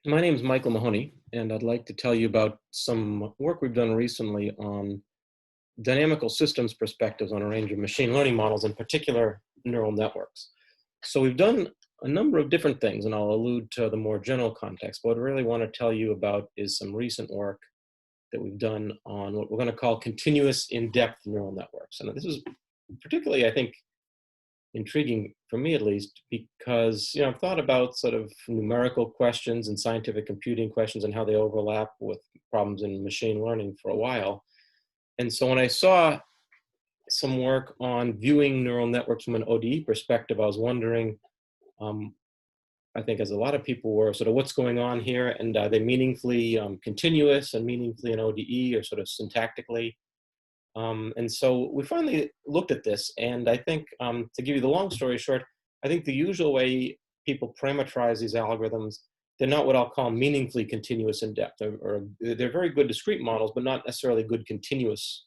My name is Michael Mahoney, and I'd like to tell you about some work we've done recently on dynamical systems perspectives on a range of machine learning models, in particular neural networks. So we've done a number of different things, and I'll allude to the more general context. But what I really want to tell you about is some recent work that we've done on what we're going to call continuous in-depth neural networks. And this is particularly, I think, intriguing for me at least, because I've thought about sort of numerical questions and scientific computing questions and how they overlap with problems in machine learning for a while. And so when I saw some work on viewing neural networks from an ODE perspective, I was wondering, I think as a lot of people were, sort of what's going on here, and are they meaningfully continuous and meaningfully in ODE, or sort of syntactically? And so we finally looked at this, and I think, to give you the long story short, I think the usual way people parameterize these algorithms, they're not what I'll call meaningfully continuous in depth, or they're very good discrete models, but not necessarily good continuous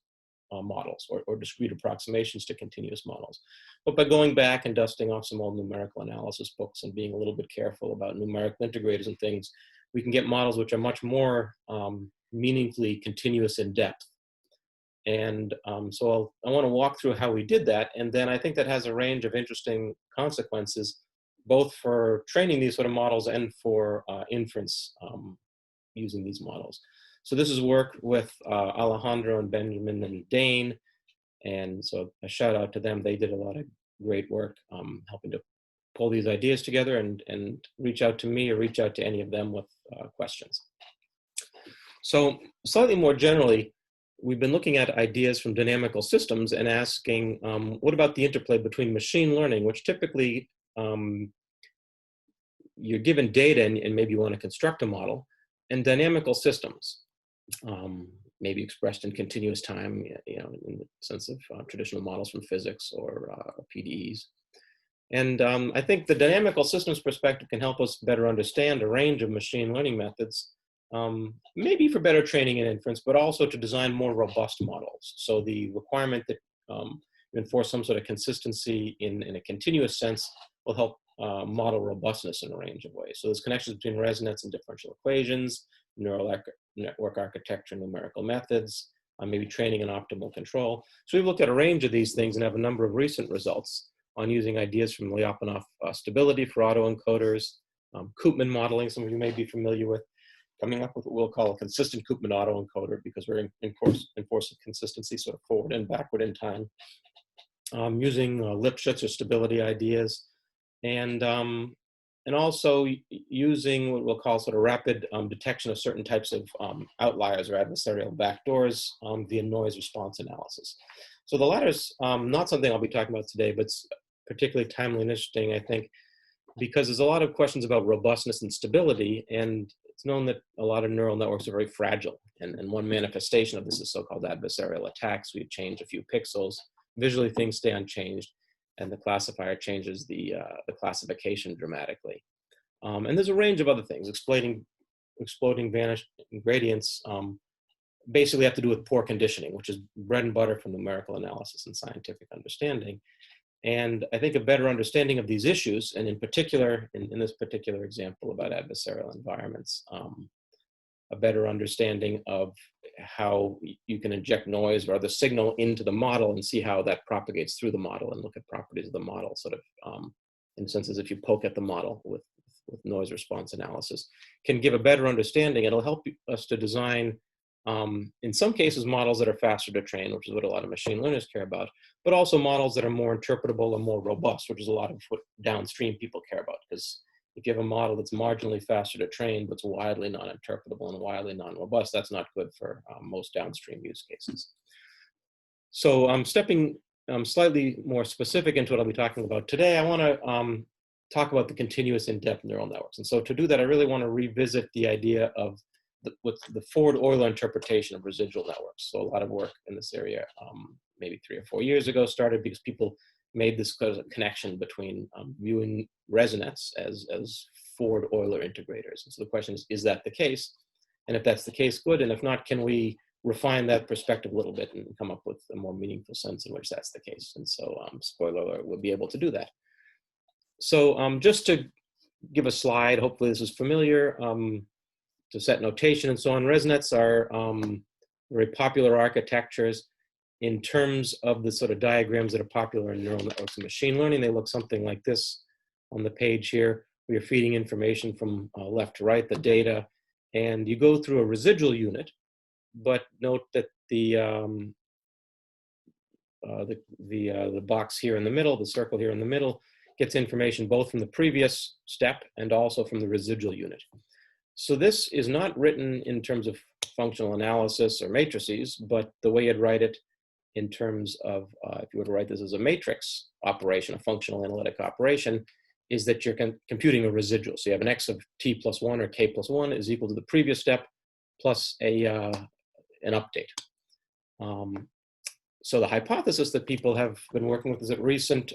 models, or discrete approximations to continuous models. But by going back and dusting off some old numerical analysis books and being a little bit careful about numerical integrators and things, we can get models which are much more meaningfully continuous in depth. And so I want to walk through how we did that. And then I think that has a range of interesting consequences, both for training these sort of models and for inference using these models. So this is work with Alejandro and Benjamin and Dane. And so a shout out to them. They did a lot of great work helping to pull these ideas together, and reach out to me or reach out to any of them with questions. So slightly more generally, we've been looking at ideas from dynamical systems and asking, what about the interplay between machine learning, which typically you're given data and maybe you want to construct a model, and dynamical systems, maybe expressed in continuous time, in the sense of traditional models from physics or PDEs. And I think the dynamical systems perspective can help us better understand a range of machine learning methods, maybe for better training and inference, but also to design more robust models. So the requirement that you enforce some sort of consistency in a continuous sense will help model robustness in a range of ways. So there's connections between resonance and differential equations, neural network architecture, numerical methods, maybe training and optimal control. So we've looked at a range of these things and have a number of recent results on using ideas from Lyapunov stability for autoencoders, Koopman modeling, some of you may be familiar with, coming up with what we'll call a consistent Koopman autoencoder, because we're enforcing consistency sort of forward and backward in time, using Lipschitz or stability ideas, and also using what we'll call sort of rapid detection of certain types of outliers or adversarial backdoors via noise response analysis. So the latter is not something I'll be talking about today, but it's particularly timely and interesting, I think, because there's a lot of questions about robustness and stability, and it's known that a lot of neural networks are very fragile. And one manifestation of this is so-called adversarial attacks. We change a few pixels, visually things stay unchanged, and the classifier changes the classification dramatically. And there's a range of other things. Exploding vanishing gradients basically have to do with poor conditioning, which is bread and butter for numerical analysis and scientific understanding. And I think a better understanding of these issues, and in particular, in this particular example about adversarial environments, a better understanding of how you can inject noise or other signal into the model and see how that propagates through the model, and look at properties of the model, sort of in a sense as if you poke at the model with noise response analysis, can give a better understanding. It'll help us to design, in some cases, models that are faster to train, which is what a lot of machine learners care about, but also models that are more interpretable and more robust, which is a lot of what downstream people care about. Because if you have a model that's marginally faster to train, but it's widely non-interpretable and widely non-robust, that's not good for most downstream use cases. So I'm stepping slightly more specific into what I'll be talking about today. I want to talk about the continuous in-depth neural networks. And so to do that, I really want to revisit the idea of with the Ford-Euler interpretation of residual networks. So a lot of work in this area, maybe 3 or 4 years ago, started because people made this connection between viewing resonance as Ford-Euler integrators. And so the question is that the case? And if that's the case, good. And if not, can we refine that perspective a little bit and come up with a more meaningful sense in which that's the case? And so spoiler alert, we'll be able to do that. So just to give a slide. Hopefully this is familiar, to set notation and so on. ResNets are very popular architectures in terms of the sort of diagrams that are popular in neural networks and machine learning. They look something like this on the page here. We are feeding information from left to right, the data, and you go through a residual unit, but note that the box here in the middle, the circle here in the middle, gets information both from the previous step and also from the residual unit. So this is not written in terms of functional analysis or matrices, but the way you'd write it in terms of, if you were to write this as a matrix operation, a functional analytic operation, is that you're computing a residual. So you have an x of t plus 1 or k plus 1 is equal to the previous step plus an update. So the hypothesis that people have been working with is that ResNets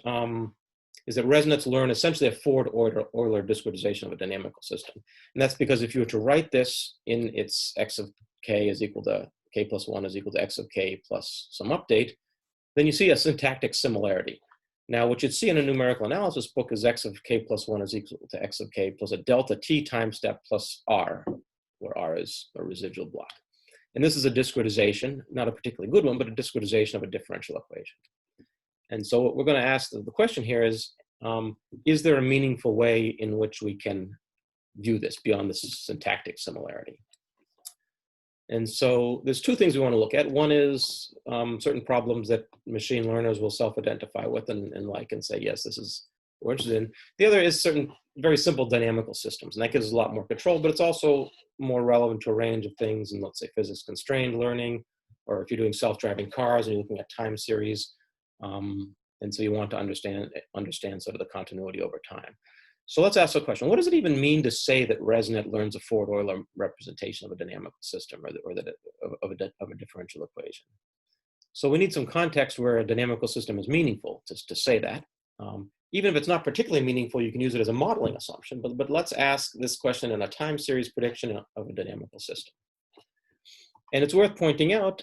learn essentially a forward Euler discretization of a dynamical system. And that's because if you were to write this in its x of k is equal to k plus 1 is equal to x of k plus some update, then you see a syntactic similarity. Now, what you'd see in a numerical analysis book is x of k plus 1 is equal to x of k plus a delta t time step plus r, where r is a residual block. And this is a discretization, not a particularly good one, but a discretization of a differential equation. And so what we're going to ask, the question here is there a meaningful way in which we can view this beyond this syntactic similarity? And so there's two things we want to look at. One is certain problems that machine learners will self-identify with and like and say, yes, this is what we're interested in. The other is certain very simple dynamical systems, and that gives us a lot more control, but it's also more relevant to a range of things in, let's say, physics-constrained learning, or if you're doing self-driving cars and you're looking at time series, and so you want to understand sort of the continuity over time. So let's ask the question, what does it even mean to say that ResNet learns a forward Euler representation of a dynamical system of a differential equation? So we need some context where a dynamical system is meaningful to say that. Even if it's not particularly meaningful, you can use it as a modeling assumption, but let's ask this question in a time series prediction of a dynamical system. And it's worth pointing out,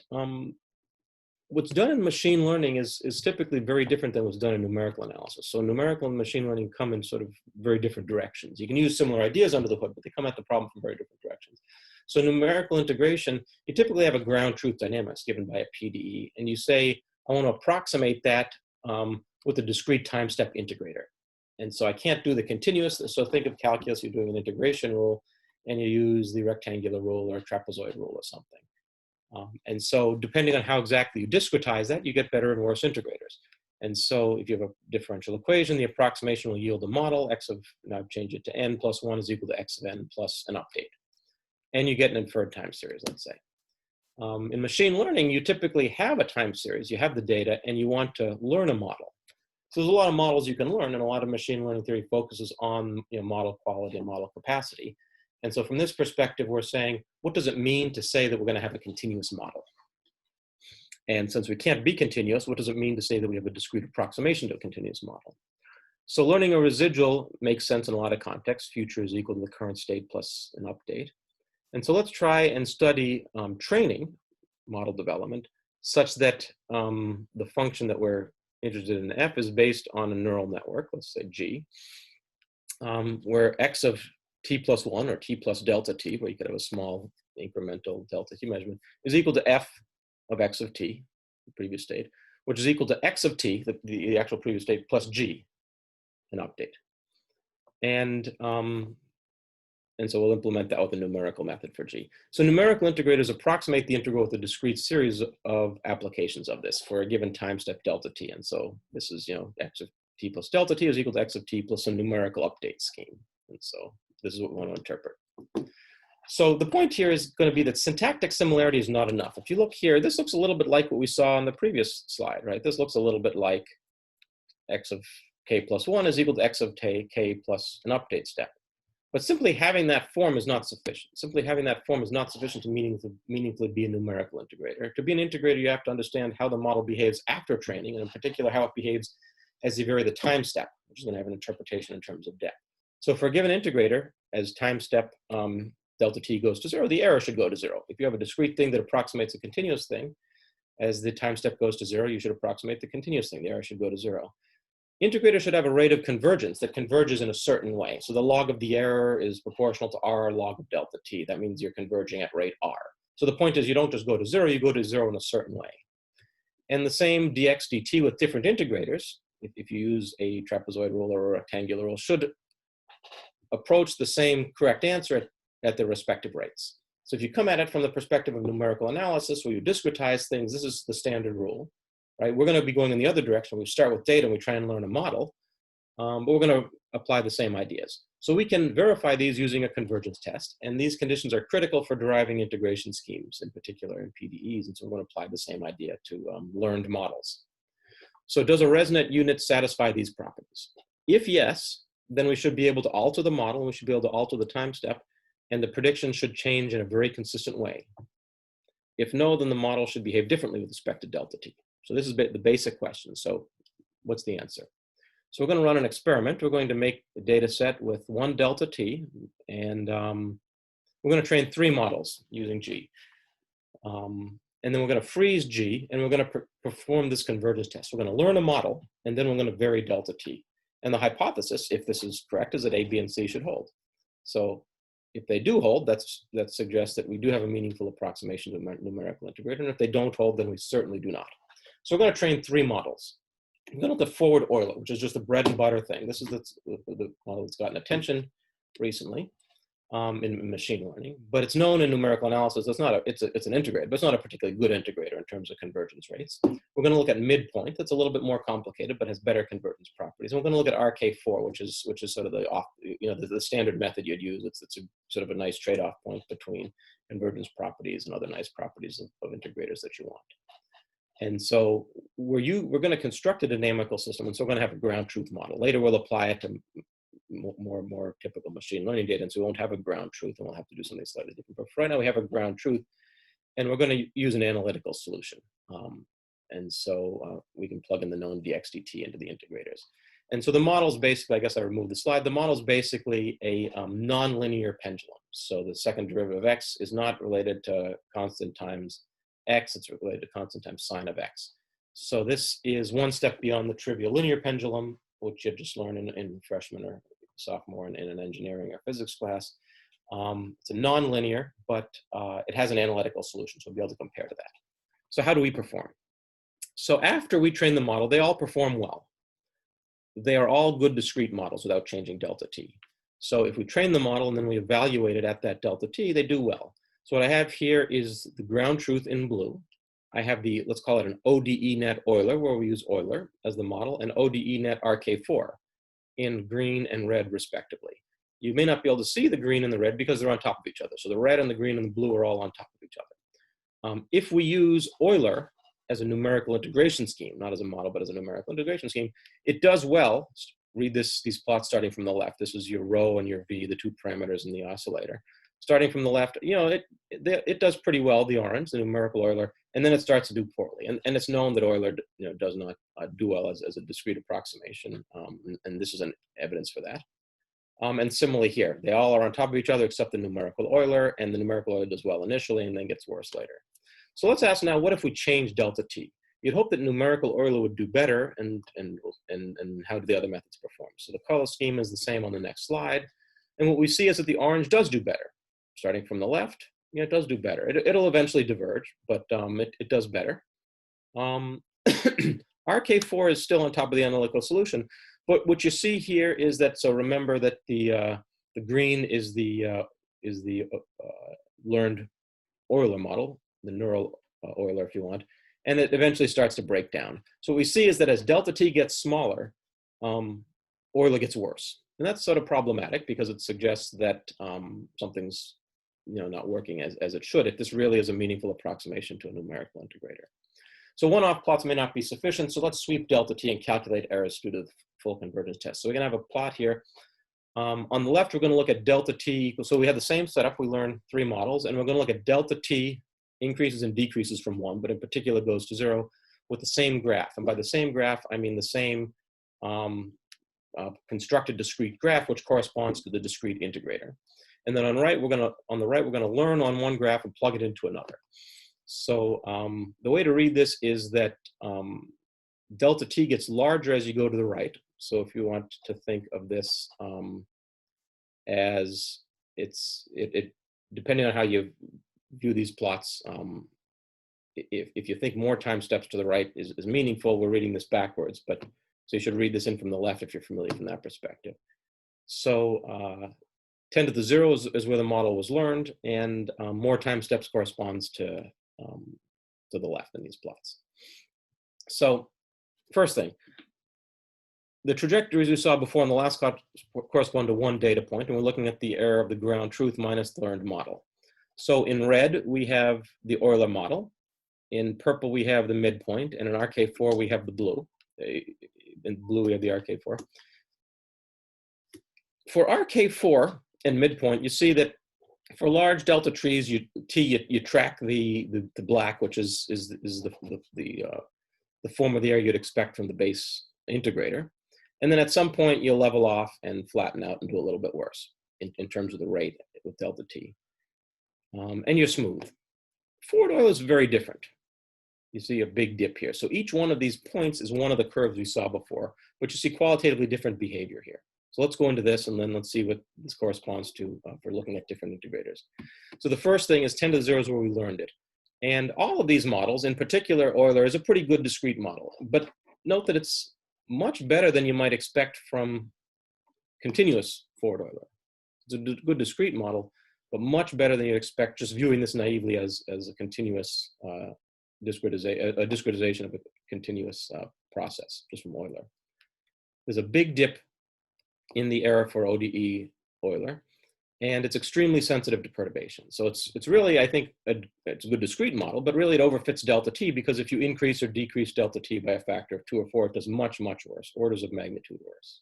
what's done in machine learning is typically very different than what's done in numerical analysis. So numerical and machine learning come in sort of very different directions. You can use similar ideas under the hood, but they come at the problem from very different directions. So numerical integration, you typically have a ground truth dynamics given by a PDE, and you say, I want to approximate that with a discrete time step integrator. And so I can't do the continuous, so think of calculus, you're doing an integration rule, and you use the rectangular rule or trapezoid rule or something. And so depending on how exactly you discretize that, you get better and worse integrators. And so if you have a differential equation, the approximation will yield a model, x of, now change it to n plus 1 is equal to x of n plus an update. And you get an inferred time series, let's say. In machine learning, you typically have a time series, you have the data, and you want to learn a model. So there's a lot of models you can learn, and a lot of machine learning theory focuses on model quality and model capacity. And so from this perspective, we're saying, what does it mean to say that we're going to have a continuous model? And since we can't be continuous, what does it mean to say that we have a discrete approximation to a continuous model? So learning a residual makes sense in a lot of contexts. Future is equal to the current state plus an update. And so let's try and study training model development such that the function that we're interested in f is based on a neural network, let's say G, where x of t plus 1 or t plus delta t, where you could have a small incremental delta t measurement, is equal to f of x of t, the previous state, which is equal to x of t, the actual previous state, plus g, an update. And so we'll implement that with a numerical method for g. So numerical integrators approximate the integral with a discrete series of applications of this for a given time step delta t. And so this is, x of t plus delta t is equal to x of t plus some numerical update scheme. And so this is what we want to interpret. So the point here is going to be that syntactic similarity is not enough. If you look here, this looks a little bit like what we saw on the previous slide, right? This looks a little bit like x of k plus 1 is equal to x of k plus an update step. But simply having that form is not sufficient. Simply having that form is not sufficient to meaningfully be a numerical integrator. To be an integrator, you have to understand how the model behaves after training, and in particular, how it behaves as you vary the time step, which is going to have an interpretation in terms of depth. So for a given integrator, as time step delta t goes to 0, the error should go to 0. If you have a discrete thing that approximates a continuous thing, as the time step goes to 0, you should approximate the continuous thing. The error should go to 0. Integrator should have a rate of convergence that converges in a certain way. So the log of the error is proportional to r log of delta t. That means you're converging at rate r. So the point is you don't just go to 0, you go to 0 in a certain way. And the same dx dt with different integrators, if you use a trapezoid ruler or a rectangular rule, should approach the same correct answer at their respective rates. So if you come at it from the perspective of numerical analysis, where you discretize things, this is the standard rule, right? We're going to be going in the other direction. We start with data and we try and learn a model, but we're going to apply the same ideas. So we can verify these using a convergence test, and these conditions are critical for deriving integration schemes, in particular in PDEs, and so we're going to apply the same idea to learned models. So does a ResNet unit satisfy these properties? If yes, then we should be able to alter the model, and we should be able to alter the time step, and the prediction should change in a very consistent way. If no, then the model should behave differently with respect to delta t. So this is the basic question. So what's the answer? So we're going to run an experiment. We're going to make a data set with 1 delta t, and we're going to train 3 models using G. And then we're going to freeze G, and we're going to perform this convergence test. We're going to learn a model, and then we're going to vary delta t. And the hypothesis, if this is correct, is that A, B, and C should hold. So if they do hold, that suggests that we do have a meaningful approximation to a numerical integrator. And if they don't hold, then we certainly do not. So we're going to train 3 models. I'm going to look at forward Euler, which is just the bread and butter thing. This is the model that's gotten attention recently in machine learning, but it's known in numerical analysis. It's an integrator, but it's not a particularly good integrator in terms of convergence rates. We're going to look at midpoint. That's a little bit more complicated, but has better convergence properties. And we're going to look at RK4, which is sort of the standard method you'd use. It's a sort of a nice trade-off point between convergence properties and other nice properties of integrators that you want. And so we're going to construct a dynamical system, and so we're going to have a ground truth model. Later we'll apply it to more typical machine learning data, and so we won't have a ground truth, and we'll have to do something slightly different. But for right now we have a ground truth, and we're going to use an analytical solution. And so we can plug in the known dx dt into the integrators. And so the model's basically, I guess I removed the slide, the model's basically a nonlinear pendulum. So the second derivative of x is not related to constant times x, it's related to constant times sine of x. So this is one step beyond the trivial linear pendulum, which you just learned in freshman or sophomore in an engineering or physics class. It's a nonlinear, but it has an analytical solution, so we'll be able to compare to that. So how do we perform? So after we train the model, they all perform well. They are all good discrete models without changing delta t. So if we train the model and then we evaluate it at that delta t, they do well. So what I have here is the ground truth in blue. I have let's call it an ODE net Euler, where we use Euler as the model, and ODE net RK4 in green and red respectively. You may not be able to see the green and the red because they're on top of each other. So the red and the green and the blue are all on top of each other. If we use Euler as a numerical integration scheme, not as a model, but as a numerical integration scheme, it does well. Read these plots starting from the left. This is your rho and your v, the 2 parameters in the oscillator. Starting from the left, it does pretty well, the orange, the numerical Euler, and then it starts to do poorly. And it's known that Euler does not do well as a discrete approximation, and this is an evidence for that. And similarly here, they all are on top of each other except the numerical Euler, and the numerical Euler does well initially and then gets worse later. So let's ask now, what if we change delta t? You'd hope that numerical Euler would do better, and how do the other methods perform? So the color scheme is the same on the next slide, and what we see is that the orange does do better. Starting from the left, it does do better. It'll eventually diverge, but it does better. RK4 is still on top of the analytical solution, but what you see here is that, so remember that the green is the learned Euler model, the neural Euler if you want, and it eventually starts to break down. So what we see is that as delta t gets smaller, Euler gets worse. And that's sort of problematic because it suggests that something's not working as it should, if this really is a meaningful approximation to a numerical integrator. So one-off plots may not be sufficient, so let's sweep delta t and calculate errors due to the full convergence test. So we're going to have a plot here. On the left, we're going to look at delta t equals, so we have the same setup, we learned 3 models, and we're going to look at delta t increases and decreases from 1, but in particular goes to 0 with the same graph. And by the same graph, I mean the same constructed discrete graph, which corresponds to the discrete integrator. And then on the right, we're going to learn on one graph and plug it into another. So the way to read this is that delta t gets larger as you go to the right, So if you want to think of this as depending on how you view these plots, if you think more time steps to the right is meaningful, we're reading this backwards, but so you should read this in from the left if you're familiar from that perspective. So 10 to the 0 is where the model was learned, and more time steps corresponds to the left in these plots. So first thing, the trajectories we saw before in the last class correspond to one data point, and we're looking at the error of the ground truth minus the learned model. So in red, we have the Euler model. In purple, we have the midpoint, and in RK4, we have the blue. In blue, we have the RK4. For RK4 and midpoint, you see that for large delta trees, you track the black, which is the form of the error you'd expect from the base integrator. And then at some point, you'll level off and flatten out and do a little bit worse in terms of the rate with delta t. And you're smooth. Forward Euler is very different. You see a big dip here. So each one of these points is one of the curves we saw before, but you see qualitatively different behavior here. So let's go into this, and then let's see what this corresponds to for looking at different integrators. So the first thing is 10 to the 0 is where we learned it. And all of these models, in particular Euler, is a pretty good discrete model. But note that it's much better than you might expect from continuous forward Euler. It's a good discrete model, but much better than you'd expect just viewing this naively as a continuous discretization of a continuous process, just from Euler. There's a big dip in the error for ODE Euler, and it's extremely sensitive to perturbation. So it's really, I think, it's a good discrete model, but really it overfits delta t, because if you increase or decrease delta t by a factor of 2 or 4, it does much, much worse, orders of magnitude worse.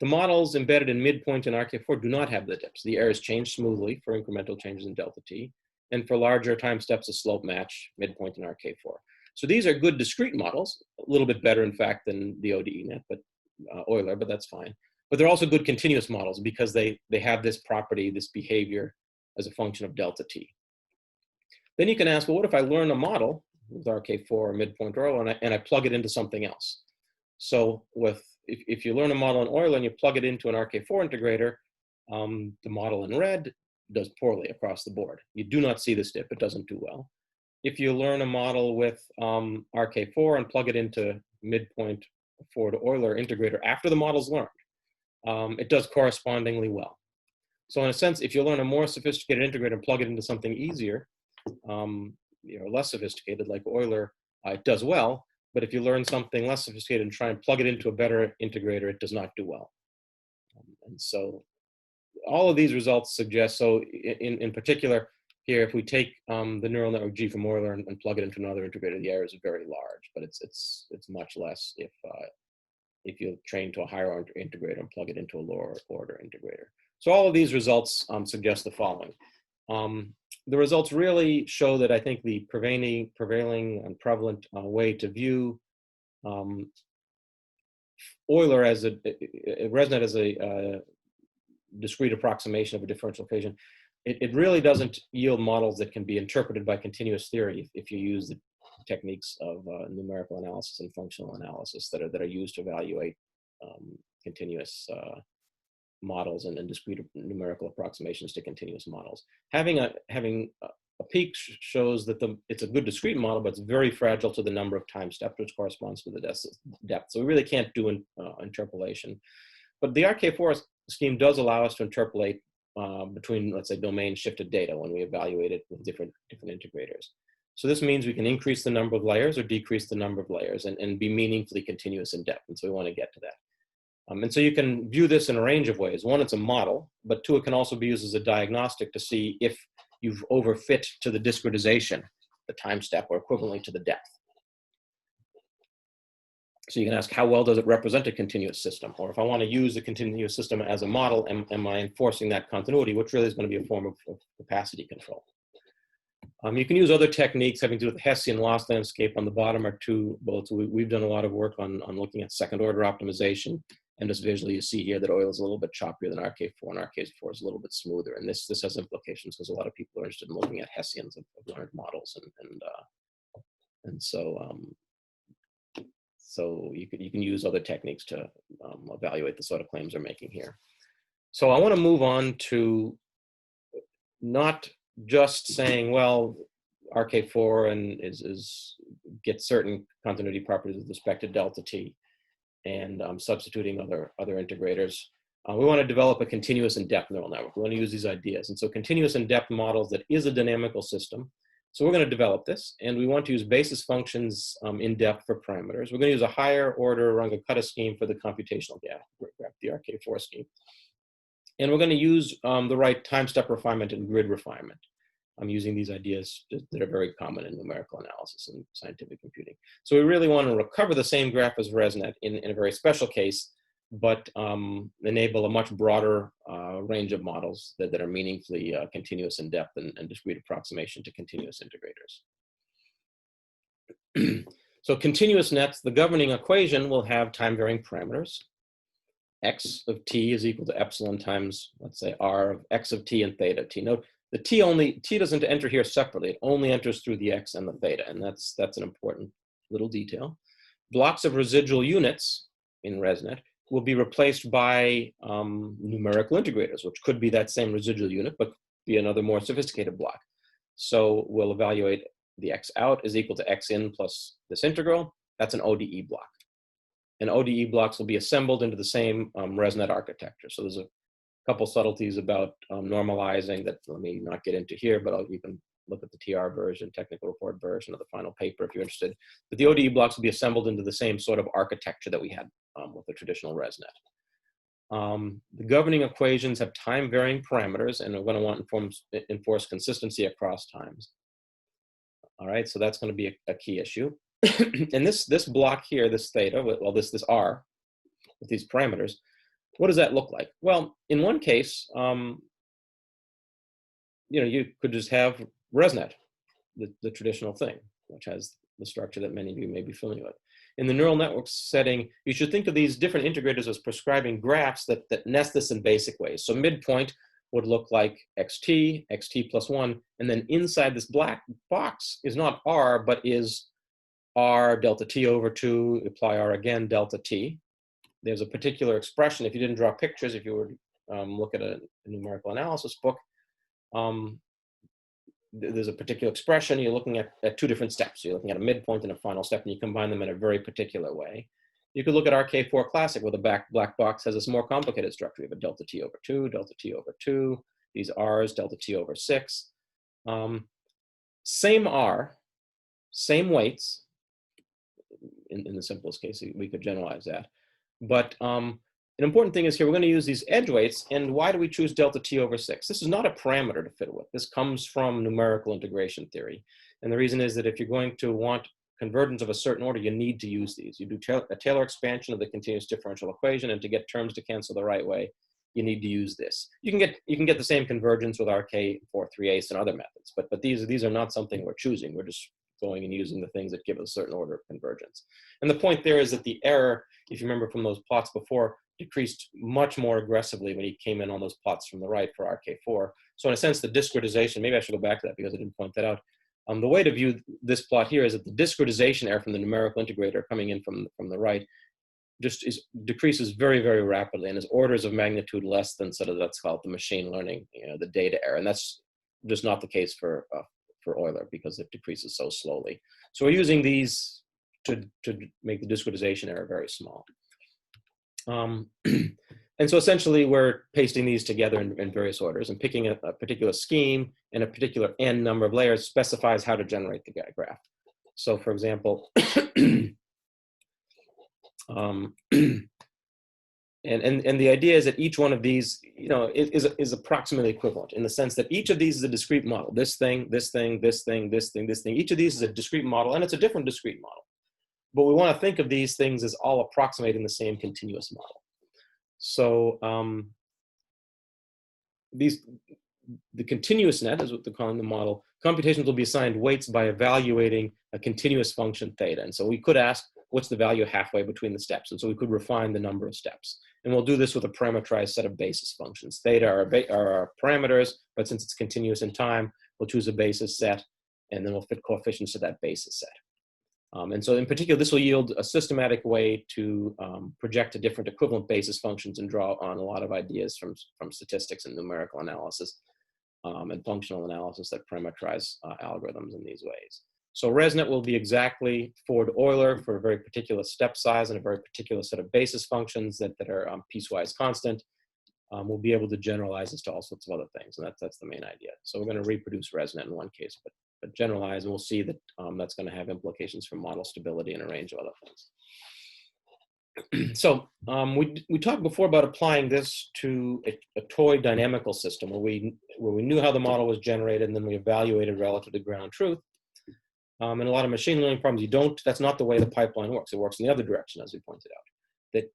The models embedded in midpoint and RK4 do not have the dips. The errors change smoothly for incremental changes in delta t, and for larger time steps, the slope match midpoint and RK4. So these are good discrete models, a little bit better, in fact, than the ODE net, but Euler, but that's fine. But they're also good continuous models because they have this property, this behavior as a function of delta t. Then you can ask, well, what if I learn a model with RK4 or midpoint or Euler and I plug it into something else? So if you learn a model in Euler and you plug it into an RK4 integrator, the model in red does poorly across the board. You do not see this dip, it doesn't do well. If you learn a model with RK4 and plug it into midpoint forward Euler integrator after the model's learned, it does correspondingly well. So in a sense, if you learn a more sophisticated integrator and plug it into something easier, less sophisticated like Euler, it does well. But if you learn something less sophisticated and try and plug it into a better integrator, it does not do well. And so all of these results suggest, so in particular here, if we take the neural network G from Euler and plug it into another integrator, the error is very large, but it's much less if you train to a higher order integrator and plug it into a lower order integrator. So all of these results suggest the following. The results really show that I think the prevailing and prevalent way to view Euler as ResNet as a discrete approximation of a differential equation, it really doesn't yield models that can be interpreted by continuous theory if you use the techniques of numerical analysis and functional analysis that are used to evaluate continuous models and discrete numerical approximations to continuous models. Having a peak shows that it's a good discrete model, but it's very fragile to the number of time steps, which corresponds to the depth. So we really can't do interpolation. But the RK4 scheme does allow us to interpolate between, let's say, domain shifted data when we evaluate it with different integrators. So this means we can increase the number of layers or decrease the number of layers and be meaningfully continuous in depth. And so we want to get to that. And so you can view this in a range of ways. One, it's a model, but two, it can also be used as a diagnostic to see if you've overfit to the discretization, the time step, or equivalently to the depth. So you can ask, how well does it represent a continuous system? Or if I want to use the continuous system as a model, am I enforcing that continuity, which really is going to be a form of capacity control. You can use other techniques having to do with the Hessian loss landscape. On the bottom are two bullets. We've done a lot of work on looking at second order optimization. And just visually, you see here that Euler is a little bit choppier than RK4, and RK4 is a little bit smoother. And this has implications because a lot of people are interested in looking at Hessians of learned models. And so So you can use other techniques to evaluate the sort of claims they're making here. So I want to move on to not just saying, well, RK4 and get certain continuity properties with respect to delta t, and substituting other integrators. We want to develop a continuous in depth neural network. We want to use these ideas. And so continuous in depth models that is a dynamical system. So we're going to develop this, and we want to use basis functions in depth for parameters. We're going to use a higher order Runge-Kutta scheme for the computational graph, the RK4 scheme. And we're going to use the right time step refinement and grid refinement. I'm using these ideas that are very common in numerical analysis and scientific computing. So we really want to recover the same graph as ResNet in a very special case, but enable a much broader range of models that are meaningfully continuous in depth and discrete approximation to continuous integrators. So continuous nets, the governing equation will have time-varying parameters. X of t is equal to epsilon times, let's say, r of x of t and theta t. Note, the t doesn't enter here separately. It only enters through the x and the theta, and that's an important little detail. Blocks of residual units in ResNet will be replaced by numerical integrators, which could be that same residual unit, but be another more sophisticated block. So we'll evaluate the x out is equal to x in plus this integral. That's an ODE block. And ODE blocks will be assembled into the same ResNet architecture. So there's a couple subtleties about normalizing that let me not get into here, but you can look at the TR version, technical report version of the final paper if you're interested. But the ODE blocks will be assembled into the same sort of architecture that we had with the traditional ResNet. The governing equations have time-varying parameters, and we're going to want to enforce consistency across times. All right, so that's going to be a key issue. And this block here, this theta, well, this r with these parameters, what does that look like? Well, in one case, you could just have ResNet, the traditional thing, which has the structure that many of you may be familiar with. In the neural networks setting, you should think of these different integrators as prescribing graphs that nest this in basic ways. So midpoint would look like xt plus 1, and then inside this black box is not r, but is r delta t over 2, apply r again, delta t. There's a particular expression. If you didn't draw pictures, if you were look at a numerical analysis book, there's a particular expression. You're looking at two different steps. You're looking at a midpoint and a final step, and you combine them in a very particular way. You could look at RK4 classic, where the black box has this more complicated structure. You have a delta t over 2, delta t over 2, these r's, delta t over 6. Same r, same weights. In the simplest case, we could generalize that. But an important thing is here, we're going to use these edge weights. And why do we choose delta t over 6? This is not a parameter to fiddle with. This comes from numerical integration theory. And the reason is that if you're going to want convergence of a certain order, you need to use these. You do a Taylor expansion of the continuous differential equation, and to get terms to cancel the right way, you need to use this. You can get the same convergence with RK4/3/8 and other methods, but these are not something we're choosing. We're just going and using the things that give us a certain order of convergence. And the point there is that the error, if you remember from those plots before, decreased much more aggressively when he came in on those plots from the right for RK4. So in a sense, the discretization, maybe I should go back to that because I didn't point that out. The way to view this plot here is that the discretization error from the numerical integrator coming in from the right just decreases very, very rapidly and is orders of magnitude less than sort of, let's call it the machine learning, the data error. And that's just not the case for Euler because it decreases so slowly. So we're using these to make the discretization error very small. And so essentially we're pasting these together in various orders, and picking a particular scheme and a particular n number of layers specifies how to generate the graph. So for example, and the idea is that each one of these, is approximately equivalent in the sense that each of these is a discrete model. This thing, this thing, this thing, this thing, this thing. Each of these is a discrete model, and it's a different discrete model. But we want to think of these things as all approximating the same continuous model. So the continuous net is what they're calling the model. Computations will be assigned weights by evaluating a continuous function theta. And so we could ask, what's the value halfway between the steps? And so we could refine the number of steps. And we'll do this with a parameterized set of basis functions. Theta are our parameters, but since it's continuous in time, we'll choose a basis set, and then we'll fit coefficients to that basis set. And so in particular, this will yield a systematic way to project to different equivalent basis functions and draw on a lot of ideas from statistics and numerical analysis and functional analysis that parameterize algorithms in these ways. So ResNet will be exactly forward Euler for a very particular step size and a very particular set of basis functions that are piecewise constant. We'll be able to generalize this to all sorts of other things, and that's the main idea. So we're going to reproduce ResNet in one case, but generalize, and we'll see that that's going to have implications for model stability and a range of other things. So we talked before about applying this to a toy dynamical system where we knew how the model was generated, and then we evaluated relative to ground truth. In a lot of machine learning problems, that's not the way the pipeline works. It works in the other direction, as we pointed out.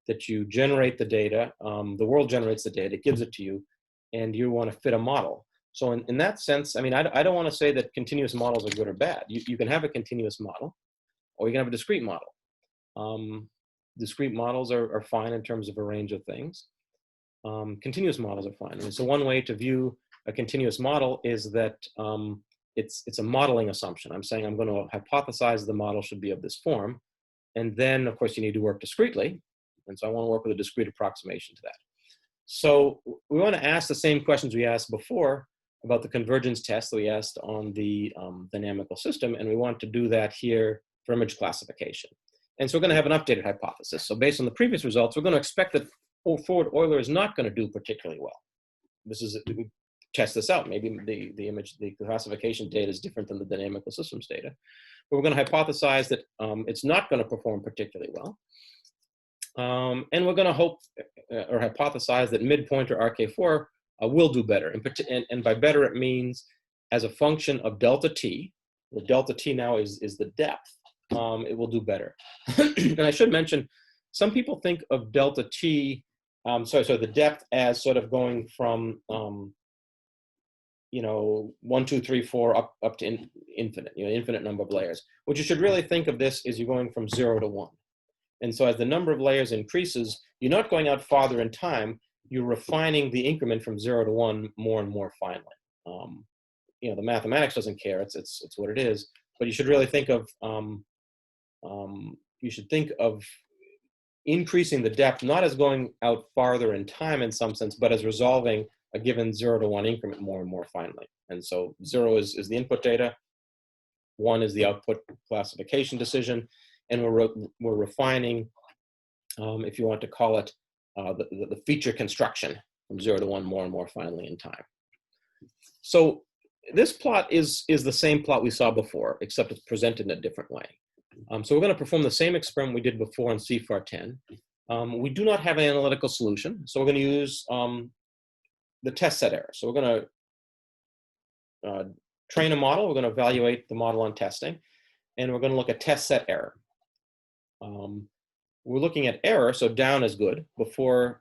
That you generate the data, the world generates the data, it gives it to you, and you want to fit a model. So in that sense, I mean, I don't want to say that continuous models are good or bad. You can have a continuous model, or you can have a discrete model. Discrete models are fine in terms of a range of things. Continuous models are fine. And so one way to view a continuous model is that it's a modeling assumption. I'm saying I'm going to hypothesize the model should be of this form. And then, of course, you need to work discretely. And so I want to work with a discrete approximation to that. So we want to ask the same questions we asked before about the convergence test that we asked on the dynamical system. And we want to do that here for image classification. And so we're going to have an updated hypothesis. So based on the previous results, we're going to expect that forward Euler is not going to do particularly well. We test this out. Maybe the classification data is different than the dynamical systems data. But we're going to hypothesize that it's not going to perform particularly well. And we're going to hope or hypothesize that midpoint or RK4 will do better. And by better, it means as a function of delta t, the delta t now is the depth, it will do better. And I should mention, some people think of delta t, so the depth as sort of going from, 1, 2, 3, 4 up to infinite, infinite number of layers. What you should really think of this is you're going from 0 to 1. And so as the number of layers increases, you're not going out farther in time, you're refining the increment from 0 to 1 more and more finely. The mathematics doesn't care, it's what it is, but you should really think of, increasing the depth, not as going out farther in time in some sense, but as resolving a given 0 to 1 increment more and more finely. And so 0 is the input data, 1 is the output classification decision, and we're refining, if you want to call it, the feature construction from 0 to 1 more and more finely in time. So this plot is the same plot we saw before, except it's presented in a different way. So we're going to perform the same experiment we did before in CFAR 10. We do not have an analytical solution, so we're going to use the test set error. So we're going to train a model, we're going to evaluate the model on testing, and we're going to look at test set error. We're looking at error, so down is good. Before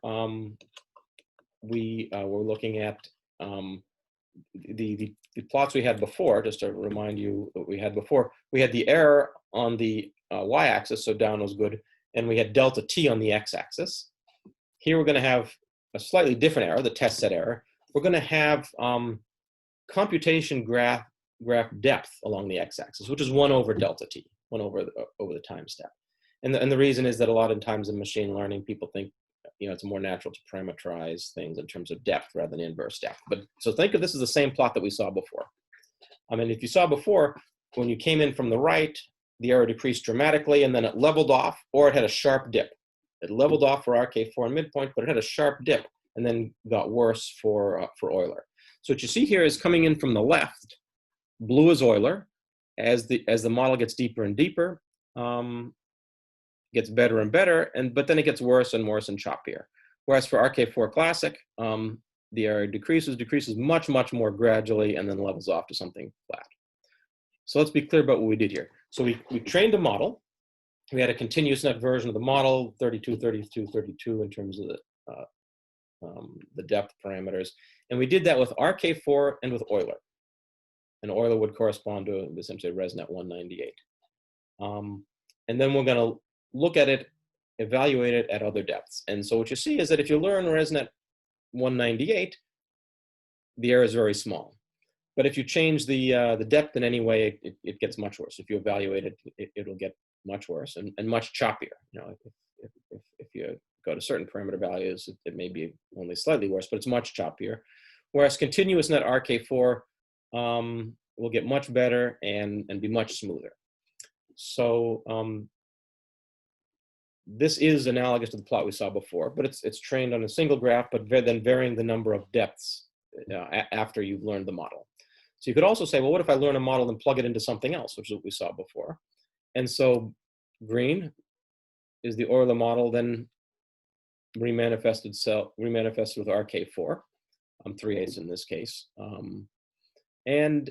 we were looking at the plots we had before, just to remind you what we had before, we had the error on the y-axis, so down was good, and we had delta t on the x-axis. Here we're going to have a slightly different error, the test set error. We're going to have computation graph depth along the x-axis, which is 1 over delta t, 1 over the time step. And the reason is that a lot of times in machine learning, people think it's more natural to parameterize things in terms of depth rather than inverse depth. But so think of this as the same plot that we saw before. I mean, if you saw before, when you came in from the right, the error decreased dramatically, and then it leveled off, or it had a sharp dip. It leveled off for RK4 and midpoint, but it had a sharp dip, and then got worse for Euler. So what you see here is coming in from the left, blue is Euler. As the model gets deeper and deeper, gets better and better, but then it gets worse and worse and choppier. Whereas for RK4 Classic, the error decreases much, much more gradually, and then levels off to something flat. So let's be clear about what we did here. So we trained a model. We had a continuous net version of the model, 32, 32, 32 in terms of the depth parameters. And we did that with RK4 and with Euler. And Euler would correspond to essentially ResNet 198. And then we're going to look at it, evaluate it at other depths. And so what you see is that if you learn ResNet 198, the error is very small. But if you change the depth in any way, it gets much worse. If you evaluate it, it'll get much worse, and much choppier. You know, if you go to certain parameter values, it may be only slightly worse, but it's much choppier. Whereas continuous net RK4 will get much better and be much smoother. So this is analogous to the plot we saw before, but it's trained on a single graph, but then varying the number of depths after you've learned the model. So you could also say, well, what if I learn a model and plug it into something else, which is what we saw before? And so green is the Euler model, then remanifested with RK4, 3/8 in this case. And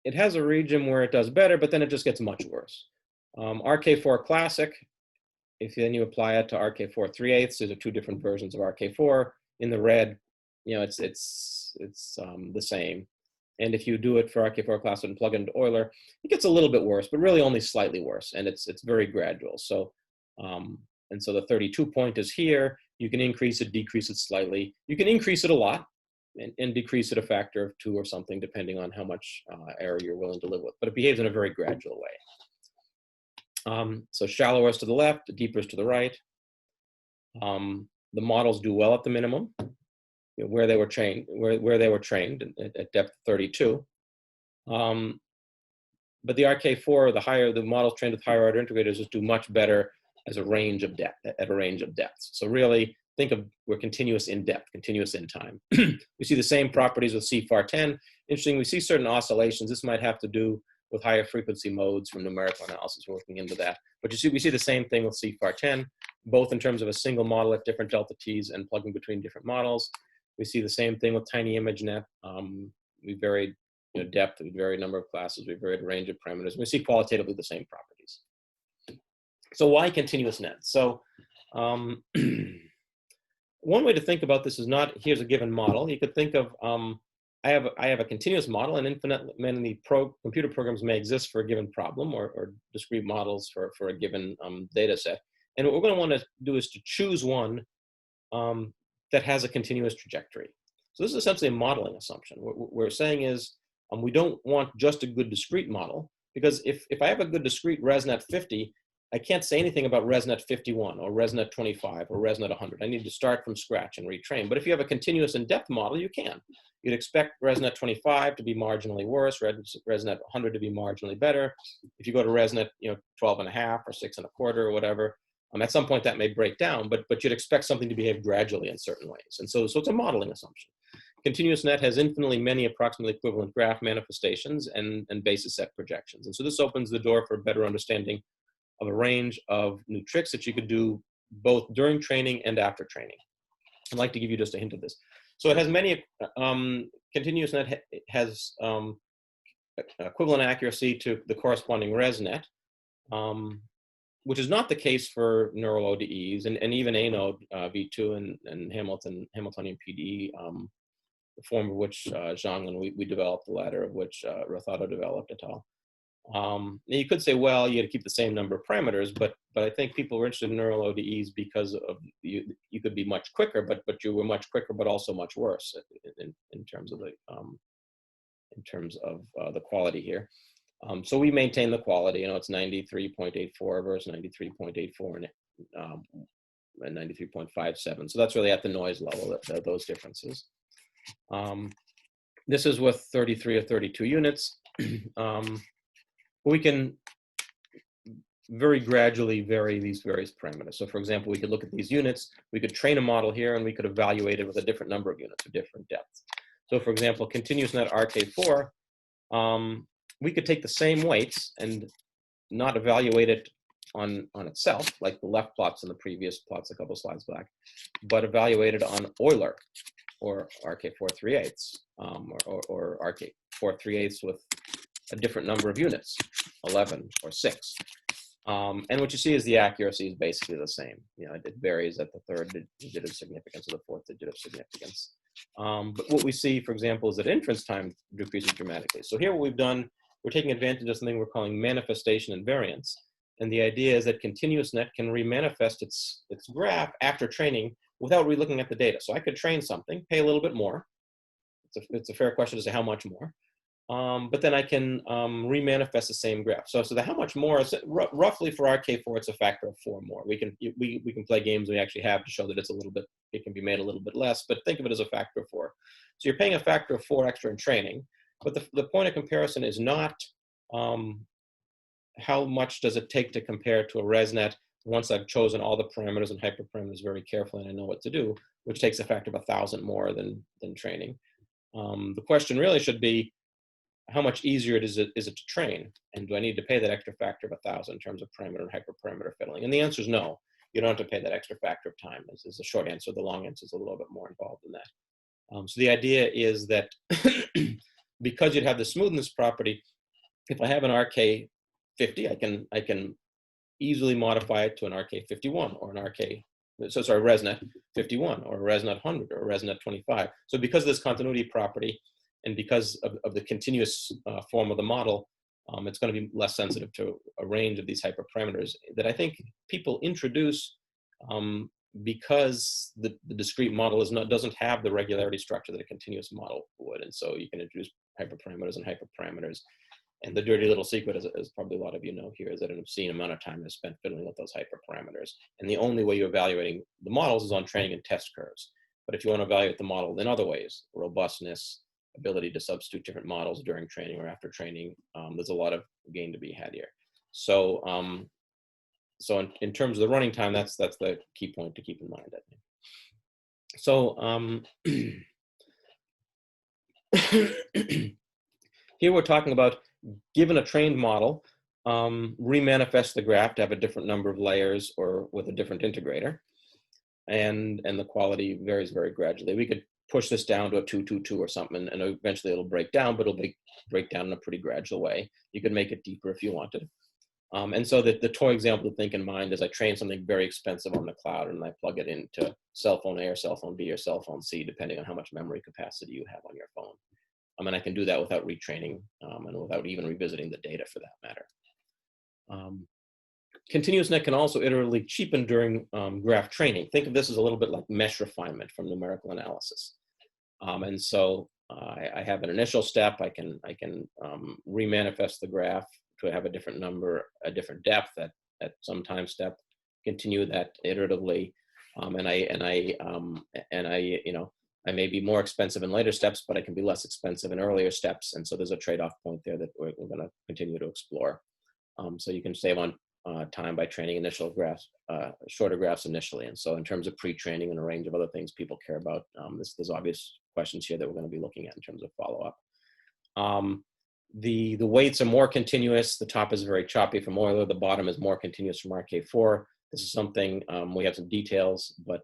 it has a region where it does better, but then it just gets much worse. RK4 classic, if then you apply it to RK4 3/8, these are two different versions of RK4. In the red, you know, it's the same. And if you do it for RK4 classic and plug it into Euler, it gets a little bit worse, but really only slightly worse, and it's very gradual. So and so the 32 point is here. You can increase it, decrease it slightly. You can increase it a lot and decrease it a factor of 2 or something, depending on how much error you're willing to live with. But it behaves in a very gradual way. So shallower is to the left, deeper is to the right. The models do well at the minimum, you know, where they were trained, where they were trained at depth 32. But the RK4, the models trained with higher order integrators just do much better as a range of depth, at a range of depths. So really think of, we're continuous in depth, continuous in time. We see the same properties with CFAR10. Interesting, we see certain oscillations. This might have to do with higher frequency modes from numerical analysis. We're looking into that. But you see, we see the same thing with CFAR10, both in terms of a single model at different delta t's and plugging between different models. We see the same thing with tiny ImageNet. We varied depth, we varied number of classes, we varied range of parameters. We see qualitatively the same properties. So why continuous net? So one way to think about this is not, here's a given model. You could think of, I have a continuous model, and infinite many computer programs may exist for a given problem, or discrete models for a given data set. And what we're going to want to do is to choose one that has a continuous trajectory. So this is essentially a modeling assumption. What we're saying is we don't want just a good discrete model, because if I have a good discrete ResNet 50, I can't say anything about ResNet 51 or ResNet 25 or ResNet 100. I need to start from scratch and retrain. But if you have a continuous in-depth model, you can. You'd expect ResNet 25 to be marginally worse, ResNet 100 to be marginally better. If you go to ResNet 12.5 or 6.25 or whatever, at some point that may break down, but you'd expect something to behave gradually in certain ways. And so it's a modeling assumption. Continuous net has infinitely many approximately equivalent graph manifestations and basis set projections. And so this opens the door for a better understanding of a range of new tricks that you could do both during training and after training. I'd like to give you just a hint of this. So it has many, continuous net has equivalent accuracy to the corresponding ResNet, which is not the case for neural ODEs, and even A-node V2 and Hamiltonian PDE, the form of which Zhang and we developed, the latter of which Rothato developed et al. You could say, well, you had to keep the same number of parameters, but I think people were interested in neural ODEs because of you could be much quicker, but you were much quicker, but also much worse in terms of the quality here. So we maintain the quality. It's 93.84 versus 93.84 and 93.57. So that's really at the noise level, those differences. This is with 33 or 32 units. We can very gradually vary these various parameters. So for example, we could look at these units, we could train a model here, and we could evaluate it with a different number of units or different depths. So for example, continuous net RK4, we could take the same weights and not evaluate it on itself, like the left plots in the previous plots a couple slides back, but evaluate it on Euler, or RK4 3/8, or RK4 3/8 with a different number of units, 11 or 6. And what you see is the accuracy is basically the same. It varies at the third digit of significance or the fourth digit of significance. But what we see, for example, is that inference time decreases dramatically. So here what we've done, we're taking advantage of something we're calling manifestation invariance. And the idea is that continuous net can remanifest its graph after training without relooking at the data. So I could train something, pay a little bit more. It's a fair question to say how much more. but then I can remanifest the same graph. So how much more? So roughly for RK4, it's a factor of 4 more. We can play games we actually have to show that it's a little bit, it can be made a little bit less, but think of it as a factor of 4. So you're paying a factor of 4 extra in training, but the point of comparison is not how much does it take to compare to a ResNet once I've chosen all the parameters and hyperparameters very carefully and I know what to do, which takes a factor of 1,000 more than training. The question really should be, how much easier is it to train? And do I need to pay that extra factor of 1,000 in terms of parameter and hyperparameter fiddling? And the answer is no. You don't have to pay that extra factor of time. This is the short answer. The long answer is a little bit more involved in that. So the idea is that because you'd have the smoothness property, if I have an RK50, I can easily modify it to an RK51 or an ResNet 51 or a ResNet 100 or a ResNet 25. So because of this continuity property, and because of the continuous form of the model, it's going to be less sensitive to a range of these hyperparameters that I think people introduce because the discrete model doesn't have the regularity structure that a continuous model would. And so you can introduce hyperparameters and hyperparameters. And the dirty little secret, as probably a lot of you know here, is that an obscene amount of time is spent fiddling with those hyperparameters. And the only way you're evaluating the models is on training and test curves. But if you want to evaluate the model in other ways, robustness, ability to substitute different models during training or after training, there's a lot of gain to be had here. So, in terms of the running time, that's the key point to keep in mind, I think. So here we're talking about, given a trained model, remanifest the graph to have a different number of layers or with a different integrator, and the quality varies very gradually. We could push this down to a 222 or something, and eventually it'll break down, but it'll break down in a pretty gradual way. You could make it deeper if you wanted. And so the toy example to think in mind is I train something very expensive on the cloud and I plug it into cell phone A or cell phone B or cell phone C, depending on how much memory capacity you have on your phone. And I can do that without retraining and without even revisiting the data for that matter. ContinuousNet can also iteratively cheapen during graph training. Think of this as a little bit like mesh refinement from numerical analysis. And so I have an initial step. I can remanifest the graph to have a different number, a different depth at some time step. Continue that iteratively, I may be more expensive in later steps, but I can be less expensive in earlier steps. And so there's a trade-off point there that we're going to continue to explore. So you can save on time by training initial graphs, shorter graphs initially. And so in terms of pre-training and a range of other things people care about, there's obvious questions here that we're going to be looking at in terms of follow-up. The weights are more continuous. The top is very choppy from Euler. The bottom is more continuous from RK4. This is something we have some details, but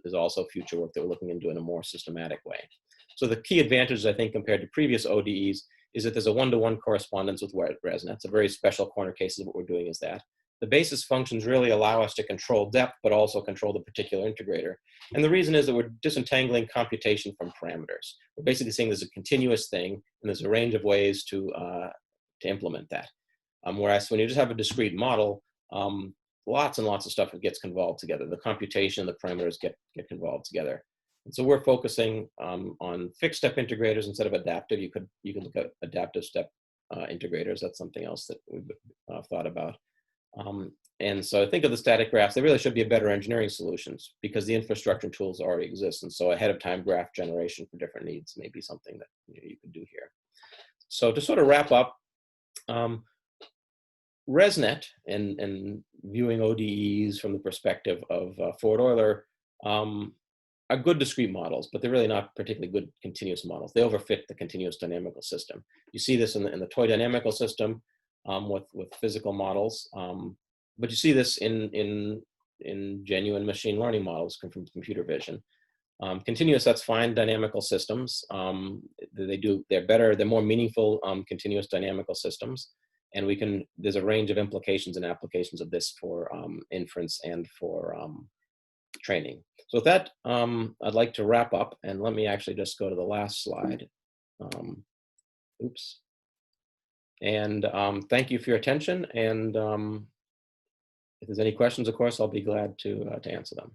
is also future work that we're looking into in a more systematic way. So the key advantages, I think, compared to previous ODEs is that there's a one-to-one correspondence with ResNet. It's a very special corner case of what we're doing is that. The basis functions really allow us to control depth, but also control the particular integrator. And the reason is that we're disentangling computation from parameters. We're basically saying there's a continuous thing, and there's a range of ways to implement that. Whereas when you just have a discrete model, lots and lots of stuff gets convolved together. The computation, the parameters get convolved together. And so we're focusing on fixed step integrators instead of adaptive. You could look at adaptive step integrators. That's something else that we've thought about. And so I think of the static graphs, they really should be a better engineering solutions because the infrastructure and tools already exist. And so ahead of time graph generation for different needs may be something that you could do here. So to sort of wrap up, ResNet and viewing ODEs from the perspective of Ford Euler are good discrete models, but they're really not particularly good continuous models. They overfit the continuous dynamical system. You see this in the toy dynamical system with physical models, but you see this in genuine machine learning models from computer vision. Continuous, that's fine. Dynamical systems, they're better, they're more meaningful continuous dynamical systems. And there's a range of implications and applications of this for inference and for training. So with that, I'd like to wrap up, and let me actually just go to the last slide. Oops. And thank you for your attention. And if there's any questions, of course, I'll be glad to answer them.